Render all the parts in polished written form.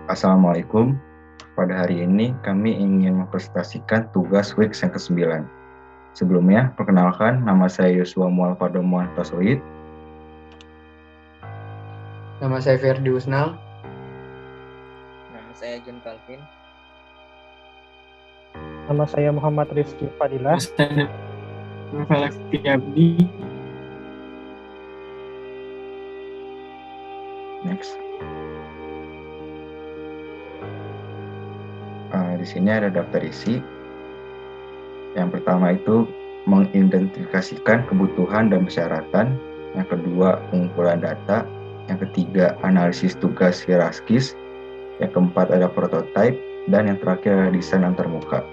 Assalamualaikum. Pada hari ini kami ingin mempresentasikan tugas Weeks yang ke-9. Sebelumnya, perkenalkan, nama saya Yosua Mualfardo Muantasoid. Nama saya Ferdi Usnal. Nama saya John Calvin. Nama saya Muhammad Rizky Fadilah. Saya Felix Abdi. Next. Di sini ada daftar isi. Yang pertama itu mengidentifikasikan kebutuhan dan persyaratan. Yang kedua, pengumpulan data. Yang ketiga, analisis tugas hierarkis. Yang keempat, ada prototype. Dan yang terakhir, ada desain antarmuka.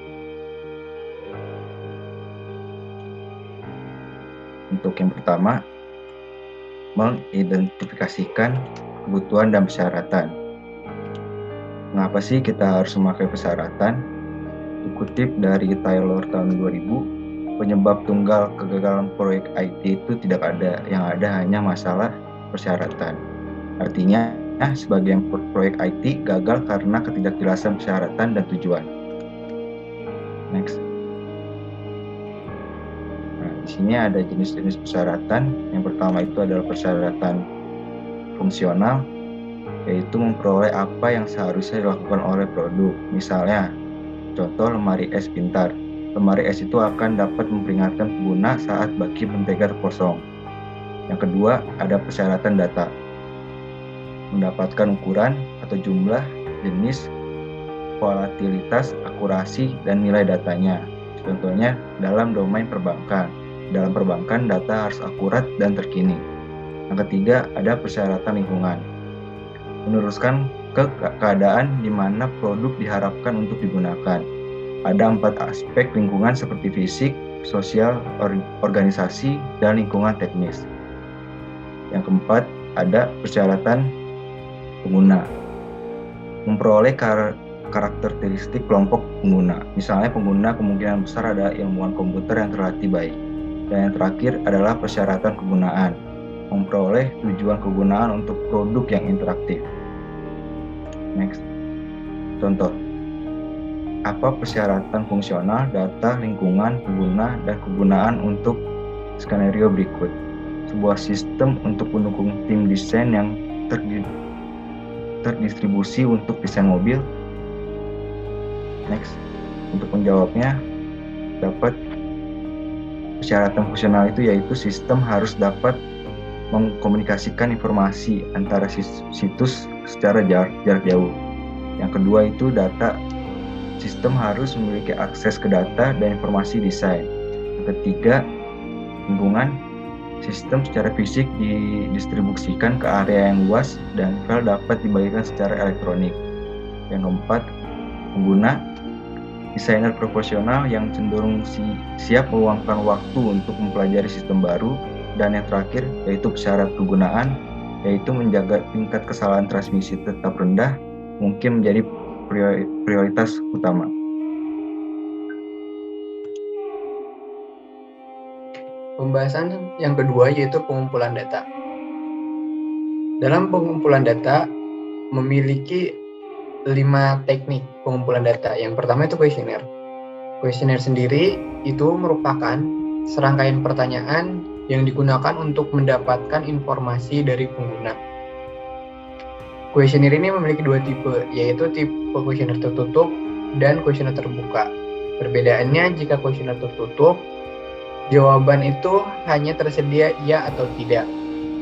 Untuk yang pertama, mengidentifikasikan kebutuhan dan persyaratan. Mengapa sih kita harus memakai persyaratan? Dikutip dari Taylor tahun 2000, penyebab tunggal kegagalan proyek IT itu tidak ada, yang ada hanya masalah persyaratan. Artinya, sebagian proyek IT gagal karena ketidakjelasan persyaratan dan tujuan. Next. Di sini ada jenis-jenis persyaratan. Yang pertama itu adalah persyaratan fungsional, yaitu memperoleh apa yang seharusnya dilakukan oleh produk. Misalnya, contoh lemari es pintar. Lemari es itu akan dapat memperingatkan pengguna saat baki mentega kosong. Yang kedua, ada persyaratan data. Mendapatkan ukuran atau jumlah, jenis, volatilitas, akurasi, dan nilai datanya. Contohnya dalam domain perbankan. Dalam perbankan, data harus akurat dan terkini. Yang ketiga, ada persyaratan lingkungan. Meneruskan ke keadaan di mana produk diharapkan untuk digunakan. Ada 4 aspek lingkungan seperti fisik, sosial, organisasi, dan lingkungan teknis. Yang keempat, ada persyaratan pengguna. Memperoleh karakteristik kelompok pengguna. Misalnya pengguna kemungkinan besar ada ilmuwan komputer yang terlatih baik. Dan yang terakhir adalah persyaratan kegunaan. Memperoleh tujuan kegunaan untuk produk yang interaktif. Next. Contoh. Apa persyaratan fungsional, data, lingkungan, pengguna, dan kegunaan untuk skenario berikut? Sebuah sistem untuk mendukung tim desain yang terdistribusi untuk desain mobil. Next. Untuk menjawabnya, dapat persyaratan fungsional itu yaitu sistem harus dapat mengkomunikasikan informasi antara situs secara jarak jauh. Yang kedua itu data. Sistem harus memiliki akses ke data dan informasi desain. Yang ketiga, lingkungan. Sistem secara fisik didistribusikan ke area yang luas dan file dapat dibagikan secara elektronik. Yang keempat, pengguna. Desainer profesional yang cenderung siap meluangkan waktu untuk mempelajari sistem baru. Dan yang terakhir, yaitu syarat kegunaan, yaitu menjaga tingkat kesalahan transmisi tetap rendah, mungkin menjadi prioritas utama. Pembahasan yang kedua yaitu pengumpulan data. Dalam pengumpulan data, memiliki 5 teknik pengumpulan data. Yang pertama itu kuesioner. Kuesioner sendiri itu merupakan serangkaian pertanyaan yang digunakan untuk mendapatkan informasi dari pengguna. Kuesioner ini memiliki 2 tipe, yaitu tipe kuesioner tertutup dan kuesioner terbuka. Perbedaannya, jika kuesioner tertutup, jawaban itu hanya tersedia ya atau tidak.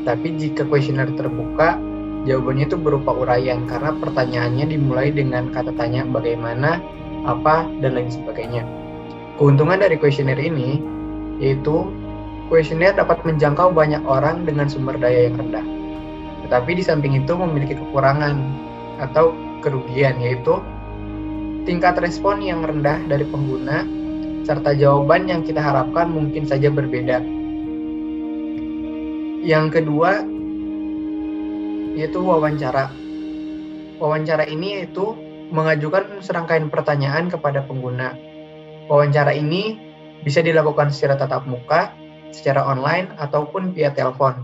Tapi jika kuesioner terbuka, jawabannya itu berupa uraian karena pertanyaannya dimulai dengan kata tanya bagaimana, apa, dan lain sebagainya. Keuntungan dari kuesioner ini yaitu kuesioner dapat menjangkau banyak orang dengan sumber daya yang rendah. Tetapi di samping itu memiliki kekurangan atau kerugian, yaitu tingkat respon yang rendah dari pengguna serta jawaban yang kita harapkan mungkin saja berbeda. Yang kedua yaitu wawancara. Wawancara ini yaitu mengajukan serangkaian pertanyaan kepada pengguna. Wawancara ini bisa dilakukan secara tatap muka, secara online, ataupun via telepon.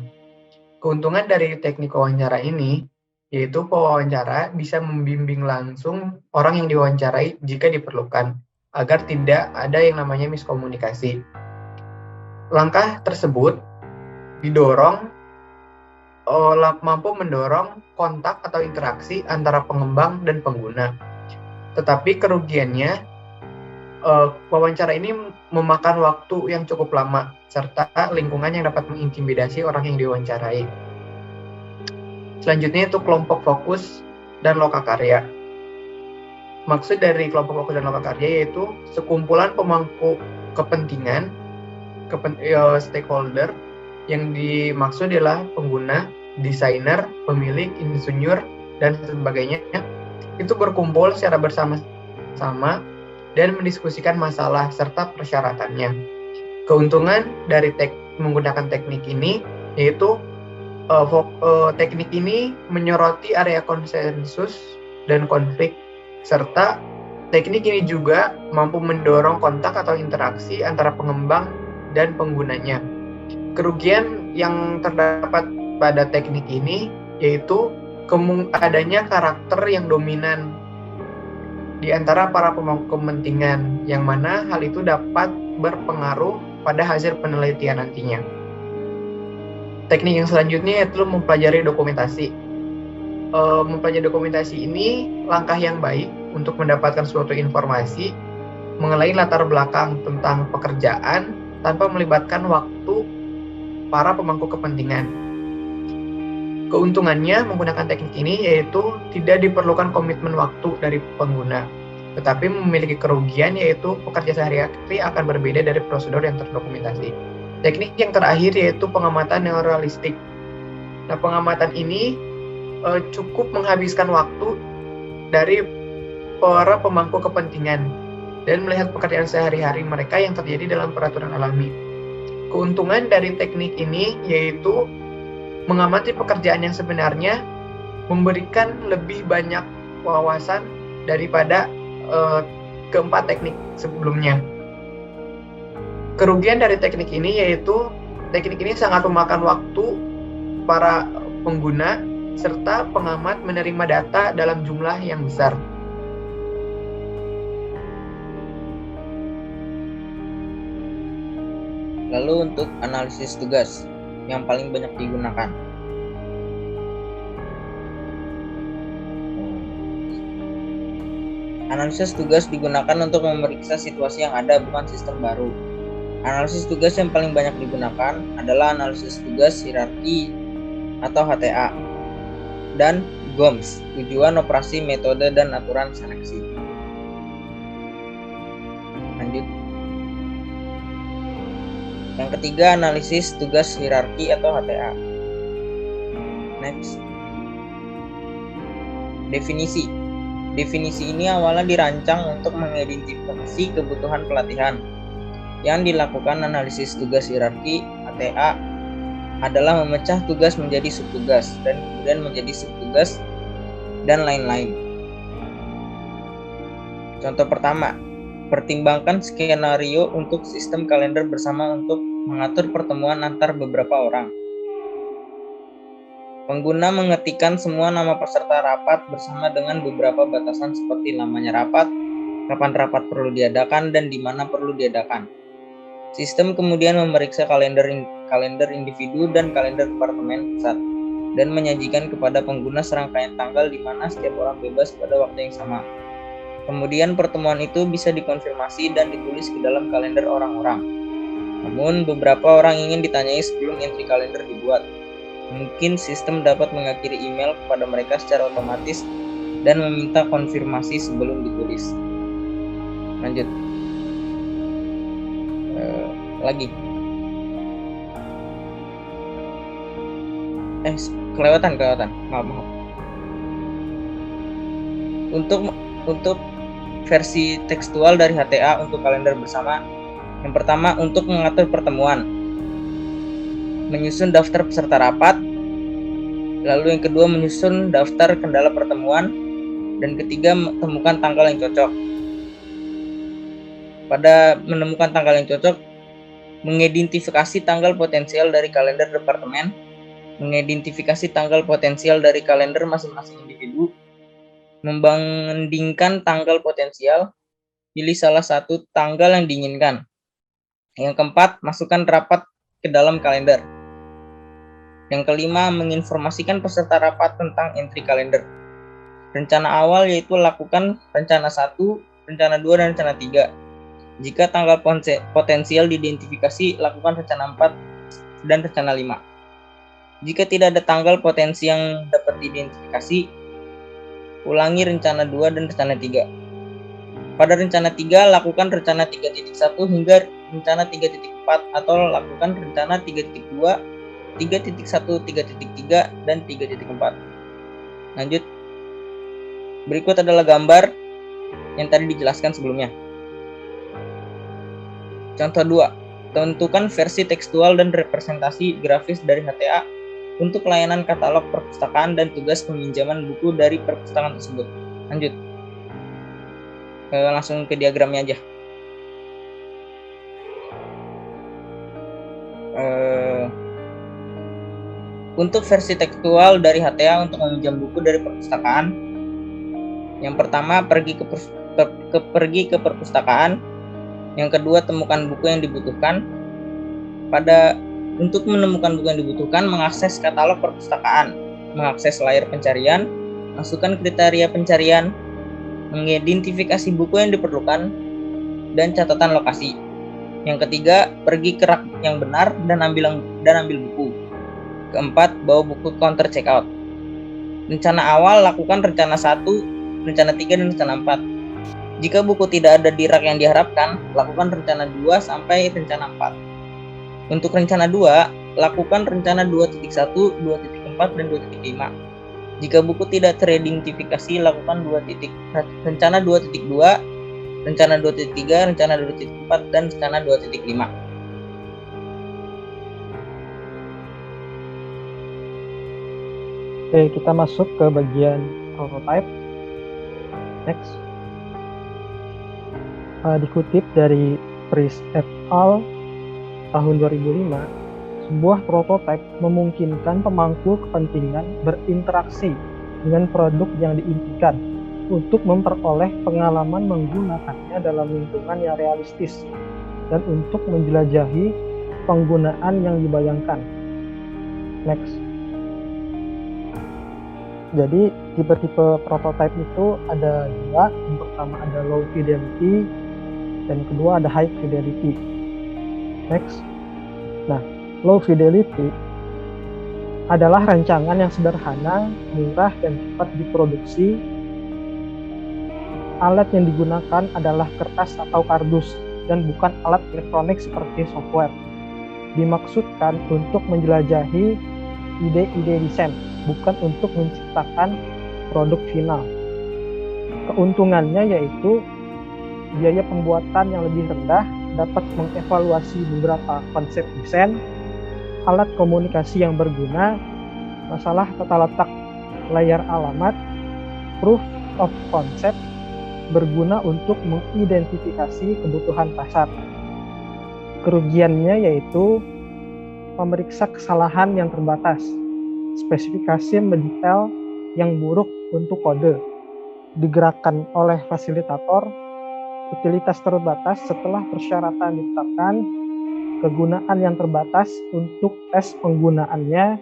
Keuntungan dari teknik wawancara ini yaitu pewawancara bisa membimbing langsung orang yang diwawancarai jika diperlukan, agar tidak ada yang namanya miskomunikasi. Langkah tersebut mampu mendorong kontak atau interaksi antara pengembang dan pengguna. Tetapi kerugiannya, wawancara ini memakan waktu yang cukup lama, serta lingkungan yang dapat mengintimidasi orang yang diwawancarai. Selanjutnya itu kelompok fokus dan lokakarya. Maksud dari kelompok fokus dan lokakarya yaitu sekumpulan pemangku kepentingan, stakeholder, yang dimaksud adalah pengguna, desainer, pemilik, insinyur, dan sebagainya, itu berkumpul secara bersama-sama dan mendiskusikan masalah serta persyaratannya. Keuntungan dari menggunakan teknik ini yaitu teknik ini menyoroti area konsensus dan konflik, serta teknik ini juga mampu mendorong kontak atau interaksi antara pengembang dan penggunanya. Kerugian yang terdapat pada teknik ini yaitu adanya karakter yang dominan di antara para pemangku kepentingan, yang mana hal itu dapat berpengaruh pada hasil penelitian nantinya. Teknik yang selanjutnya yaitu mempelajari dokumentasi. Mempelajari dokumentasi ini langkah yang baik untuk mendapatkan suatu informasi mengenai latar belakang tentang pekerjaan tanpa melibatkan waktu para pemangku kepentingan. Keuntungannya menggunakan teknik ini yaitu tidak diperlukan komitmen waktu dari pengguna, tetapi memiliki kerugian yaitu pekerja sehari-hari akan berbeda dari prosedur yang terdokumentasi. Teknik yang terakhir yaitu pengamatan yang realistik. Nah, pengamatan ini cukup menghabiskan waktu dari para pemangku kepentingan dan melihat pekerjaan sehari-hari mereka yang terjadi dalam peraturan alami. Keuntungan dari teknik ini yaitu mengamati pekerjaan yang sebenarnya, memberikan lebih banyak wawasan daripada keempat teknik sebelumnya. Kerugian dari teknik ini yaitu teknik ini sangat memakan waktu para pengguna serta pengamat menerima data dalam jumlah yang besar. Lalu untuk analisis tugas yang paling banyak digunakan. Analisis tugas digunakan untuk memeriksa situasi yang ada, bukan sistem baru. Analisis tugas yang paling banyak digunakan adalah analisis tugas hierarki atau HTA dan GOMS, tujuan, operasi, metode, dan aturan seleksi. Lanjut. Yang ketiga, analisis tugas hierarki atau HTA. Next. Definisi. Definisi ini awalnya dirancang untuk mengidentifikasi kebutuhan pelatihan. Yang dilakukan analisis tugas hierarki HTA adalah memecah tugas menjadi subtugas dan kemudian menjadi subtugas dan lain-lain. Contoh pertama, pertimbangkan skenario untuk sistem kalender bersama untuk mengatur pertemuan antar beberapa orang. Pengguna mengetikkan semua nama peserta rapat bersama dengan beberapa batasan seperti namanya rapat, kapan rapat perlu diadakan, dan di mana perlu diadakan. Sistem kemudian memeriksa kalender individu dan kalender departemen pusat dan menyajikan kepada pengguna serangkaian tanggal di mana setiap orang bebas pada waktu yang sama. Kemudian pertemuan itu bisa dikonfirmasi dan ditulis ke dalam kalender orang-orang. Namun beberapa orang ingin ditanyai sebelum entry kalender dibuat. Mungkin sistem dapat mengakhiri email kepada mereka secara otomatis dan meminta konfirmasi sebelum ditulis. Lanjut. Lagi. Kelewatan. Maaf. Untuk versi tekstual dari HTA untuk kalender bersama, yang pertama untuk mengatur pertemuan, menyusun daftar peserta rapat, lalu yang kedua menyusun daftar kendala pertemuan, dan ketiga menemukan tanggal yang cocok. Pada menemukan tanggal yang cocok, mengidentifikasi tanggal potensial dari kalender departemen, mengidentifikasi tanggal potensial dari kalender masing-masing individu, membandingkan tanggal potensial, pilih salah satu tanggal yang diinginkan. Yang keempat, masukkan rapat ke dalam kalender. Yang kelima, menginformasikan peserta rapat tentang entry kalender. Rencana awal yaitu lakukan rencana 1, rencana 2, dan rencana 3. Jika tanggal potensial diidentifikasi, lakukan rencana 4 dan rencana 5. Jika tidak ada tanggal potensi yang dapat diidentifikasi, ulangi rencana 2 dan rencana 3. Pada rencana 3, lakukan rencana 3.1 hingga rencana 3.4 atau lakukan rencana 3.2, 3.1, 3.3, dan 3.4. Lanjut. Berikut adalah gambar yang tadi dijelaskan sebelumnya. Contoh 2. Tentukan versi tekstual dan representasi grafis dari HTA untuk layanan katalog perpustakaan dan tugas peminjaman buku dari perpustakaan tersebut. Lanjut. Langsung ke diagramnya aja. Untuk versi tekstual dari HTA untuk meminjam buku dari perpustakaan, yang pertama pergi ke perpustakaan. Yang kedua, temukan buku yang dibutuhkan. Untuk menemukan buku yang dibutuhkan, mengakses katalog perpustakaan, mengakses layar pencarian, masukkan kriteria pencarian, mengidentifikasi buku yang diperlukan, dan catatan lokasi. Yang ketiga, pergi ke rak yang benar dan ambil buku. Keempat, bawa buku counter checkout. Rencana awal, lakukan rencana 1, rencana 3, dan rencana 4. Jika buku tidak ada di rak yang diharapkan, lakukan rencana 2 sampai rencana 4. Untuk rencana 2, lakukan rencana 2.1, 2.4, dan 2.5. Jika buku tidak teridentifikasi, lakukan rencana 2.2, rencana 2.3, rencana 2.4, dan rencana 2.5. Oke, kita masuk ke bagian prototype. Next. Dikutip dari Priest et al. Tahun 2005, sebuah prototipe memungkinkan pemangku kepentingan berinteraksi dengan produk yang diimpikan untuk memperoleh pengalaman menggunakannya dalam lingkungan yang realistis dan untuk menjelajahi penggunaan yang dibayangkan. Next. Jadi tipe-tipe prototipe itu ada dua. Yang pertama ada low fidelity dan kedua ada high fidelity. Next. Nah, low fidelity adalah rancangan yang sederhana, murah, dan cepat diproduksi. Alat yang digunakan adalah kertas atau kardus dan bukan alat elektronik seperti software. Dimaksudkan untuk menjelajahi ide-ide desain, bukan untuk menciptakan produk final. Keuntungannya yaitu biaya pembuatan yang lebih rendah, dapat mengevaluasi beberapa konsep desain, alat komunikasi yang berguna, masalah tata letak layar alamat, proof of concept, berguna untuk mengidentifikasi kebutuhan pasar. Kerugiannya yaitu memeriksa kesalahan yang terbatas, spesifikasi mendetail yang buruk untuk kode, digerakkan oleh fasilitator, utilitas terbatas setelah persyaratan ditetapkan, kegunaan yang terbatas untuk tes penggunaannya,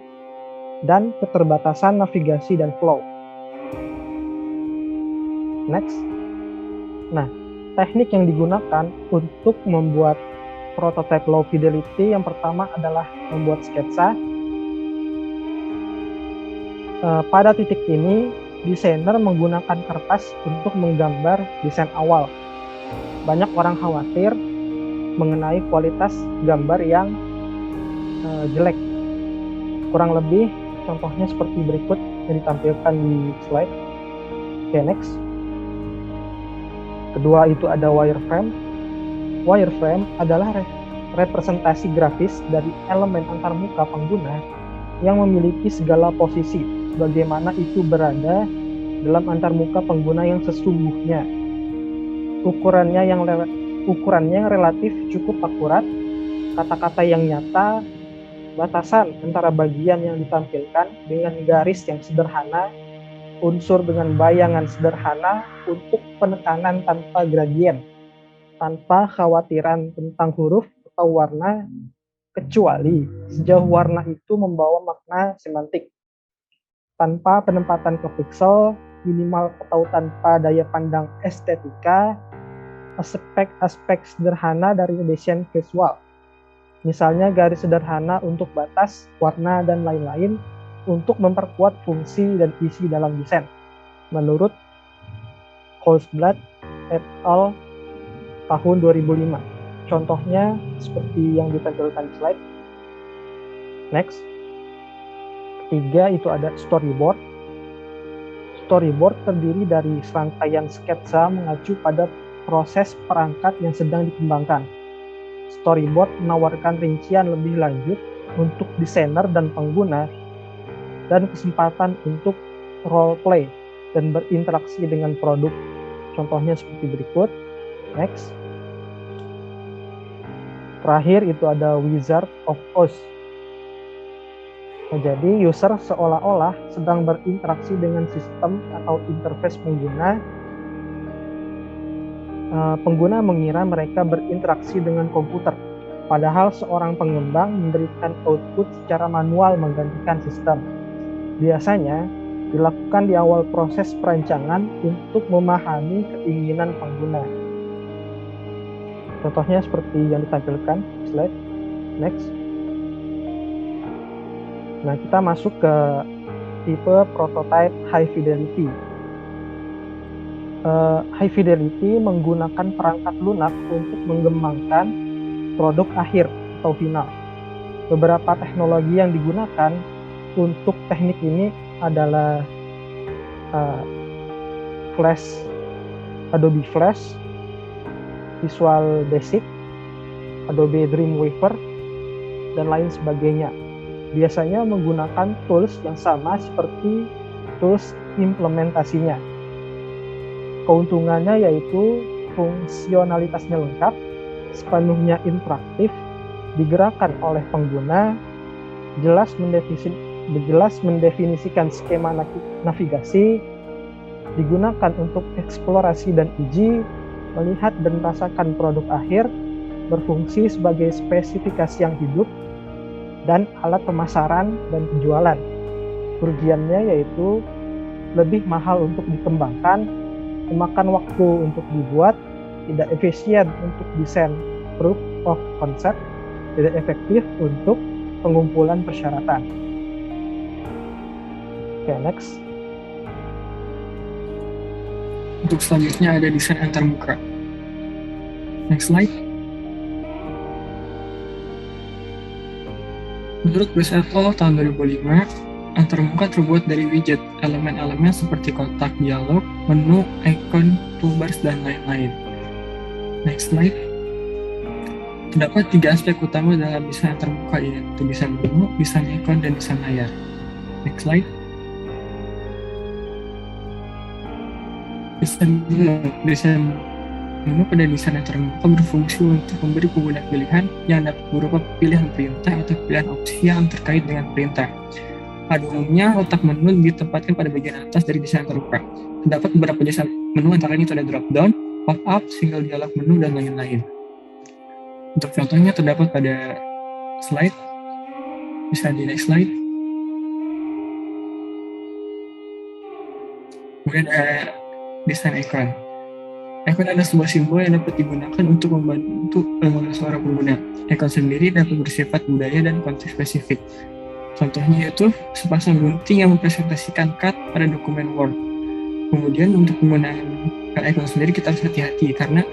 dan keterbatasan navigasi dan flow. Next. Nah, teknik yang digunakan untuk membuat prototype low fidelity yang pertama adalah membuat sketsa. Pada titik ini, desainer menggunakan kertas untuk menggambar desain awal. Banyak orang khawatir mengenai kualitas gambar yang jelek. Kurang lebih contohnya seperti berikut yang ditampilkan di slide. Oke, next. Kedua itu ada wireframe. Wireframe adalah representasi grafis dari elemen antarmuka pengguna yang memiliki segala posisi, bagaimana itu berada dalam antarmuka pengguna yang sesungguhnya. Ukurannya yang relatif cukup akurat, kata-kata yang nyata, batasan antara bagian yang ditampilkan dengan garis yang sederhana, unsur dengan bayangan sederhana untuk penekanan tanpa gradien, tanpa khawatiran tentang huruf atau warna, kecuali sejauh warna itu membawa makna semantik. Tanpa penempatan ke pixel, minimal atau tanpa daya pandang estetika, aspek-aspek sederhana dari desain visual. Misalnya garis sederhana untuk batas, warna, dan lain-lain untuk memperkuat fungsi dan isi dalam desain. Menurut Kohlsblad et al. Tahun 2005. Contohnya seperti yang ditampilkan slide. Next. Ketiga itu ada storyboard. Storyboard terdiri dari serangkaian sketsa mengacu pada proses perangkat yang sedang dikembangkan. Storyboard menawarkan rincian lebih lanjut untuk desainer dan pengguna dan kesempatan untuk role play dan berinteraksi dengan produk. Contohnya seperti berikut. Next. Terakhir itu ada Wizard of Oz. Nah, jadi user seolah-olah sedang berinteraksi dengan sistem atau interface pengguna. Pengguna mengira mereka berinteraksi dengan komputer, padahal seorang pengembang memberikan output secara manual menggantikan sistem. Biasanya dilakukan di awal proses perancangan untuk memahami keinginan pengguna. Contohnya seperti yang ditampilkan slide. Next. Nah, kita masuk ke tipe prototype high fidelity. High fidelity menggunakan perangkat lunak untuk mengembangkan produk akhir atau final. Beberapa teknologi yang digunakan untuk teknik ini adalah Flash, Adobe Flash, Visual Basic, Adobe Dreamweaver, dan lain sebagainya. Biasanya menggunakan tools yang sama seperti tools implementasinya. Keuntungannya yaitu fungsionalitasnya lengkap, sepenuhnya interaktif, digerakkan oleh pengguna, jelas mendefinisikan skema navigasi, digunakan untuk eksplorasi dan uji, melihat dan merasakan produk akhir, berfungsi sebagai spesifikasi yang hidup, dan alat pemasaran dan penjualan. Kerugiannya yaitu lebih mahal untuk dikembangkan, memakan waktu untuk dibuat, tidak efisien untuk desain proof of concept, tidak efektif untuk pengumpulan persyaratan. Oke, next. Untuk selanjutnya ada desain antarmuka. Next slide. Menurut Bruce et al. Tahun 2005, antarmuka terbuat dari widget, elemen-elemen seperti kotak dialog, menu, icon, toolbars, dan lain-lain. Next slide. Terdapat 3 aspek utama dalam desain antarmuka, yaitu desain menu, desain icon, dan desain layar. Next slide. Desain menu pada desain antarmuka berfungsi untuk memberi pengguna pilihan yang dapat berupa pilihan perintah atau pilihan opsi yang terkait dengan perintah. Pada umumnya, letak menu ditempatkan pada bagian atas dari desain antarmuka. Terdapat beberapa desain menu, antara lain itu ada drop down, pop up, single dialog menu, dan lain-lain. Untuk contohnya terdapat pada slide. Bisa di next slide. Kemudian ada desain icon. Icon adalah sebuah simbol yang dapat digunakan untuk membantu seorang pengguna. Icon sendiri dapat bersifat budaya dan konteks spesifik. Contohnya yaitu sepasang gunting yang mempresentasikan cut pada dokumen Word. Kemudian untuk penggunaan icon sendiri kita harus hati-hati karena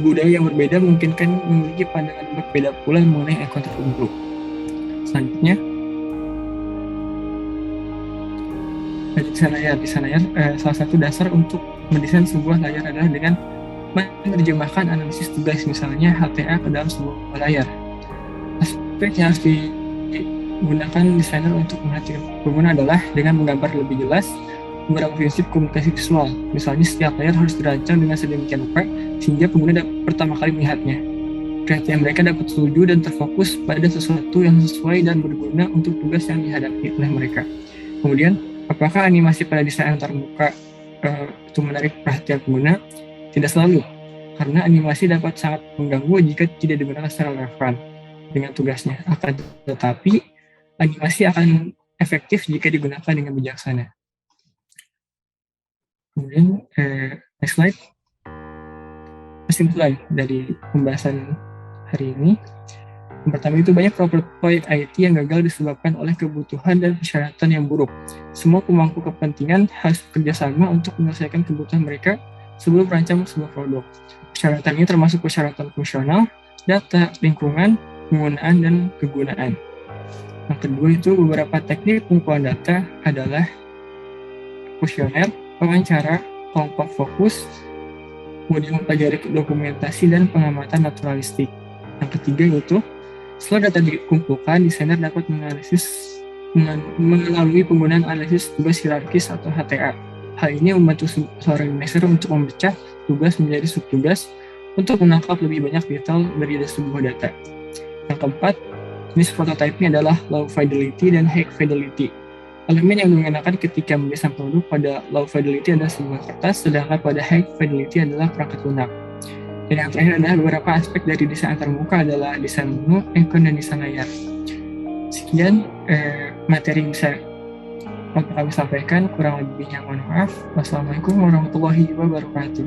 budaya yang berbeda mungkin kan memiliki pandangan berbeda pula mengenai icon tertentu. Selanjutnya, desain layar. Desain layar salah satu dasar untuk mendesain sebuah layar adalah dengan menerjemahkan analisis tugas, misalnya HTA, ke dalam sebuah layar. Aspek yang harus digunakan desainer untuk memperhatikan pengguna adalah dengan menggambar lebih jelas beberapa prinsip komunikasi visual. Misalnya setiap layar harus dirancang dengan sedemikian rupa sehingga pengguna dapat pertama kali melihatnya. perhatian mereka dapat tertuju dan terfokus pada sesuatu yang sesuai dan berguna untuk tugas yang dihadapi oleh mereka. Kemudian, apakah animasi pada desain antarmuka itu menarik perhatian pengguna? Tidak selalu, karena animasi dapat sangat mengganggu jika tidak digunakan secara relevan dengan tugasnya. Akan tetapi, animasi akan efektif jika digunakan dengan bijaksana. Kemudian, next slide. Kesimpulan dari pembahasan hari ini. Yang pertama itu banyak proyek IT yang gagal disebabkan oleh kebutuhan dan persyaratan yang buruk. Semua pemangku kepentingan harus bekerjasama untuk menyelesaikan kebutuhan mereka sebelum merancang sebuah produk. Persyaratan ini termasuk persyaratan fungsional, data, lingkungan, penggunaan, dan kegunaan. Yang kedua itu beberapa teknik pengumpulan data adalah kuesioner, wawancara, kelompok fokus, kemudian mempelajari dokumentasi dan pengamatan naturalistik. Yang ketiga yaitu setelah data dikumpulkan, desainer dapat melalui penggunaan analisis tugas hierarkis atau HTA. Hal ini membantu seorang desainer untuk memecah tugas menjadi subtugas untuk menangkap lebih banyak detail dari sebuah data. Yang keempat, jenis prototyping adalah low fidelity dan high fidelity. Elemen yang digunakan ketika mendesain produk pada low fidelity adalah sebuah kertas, sedangkan pada high fidelity adalah perangkat lunak. Dan yang terakhir adalah beberapa aspek dari desain antarmuka adalah desain menu, icon, dan desain layar. Sekian materi yang bisa kami sampaikan, kurang lebihnya mohon maaf. Wassalamualaikum warahmatullahi wabarakatuh.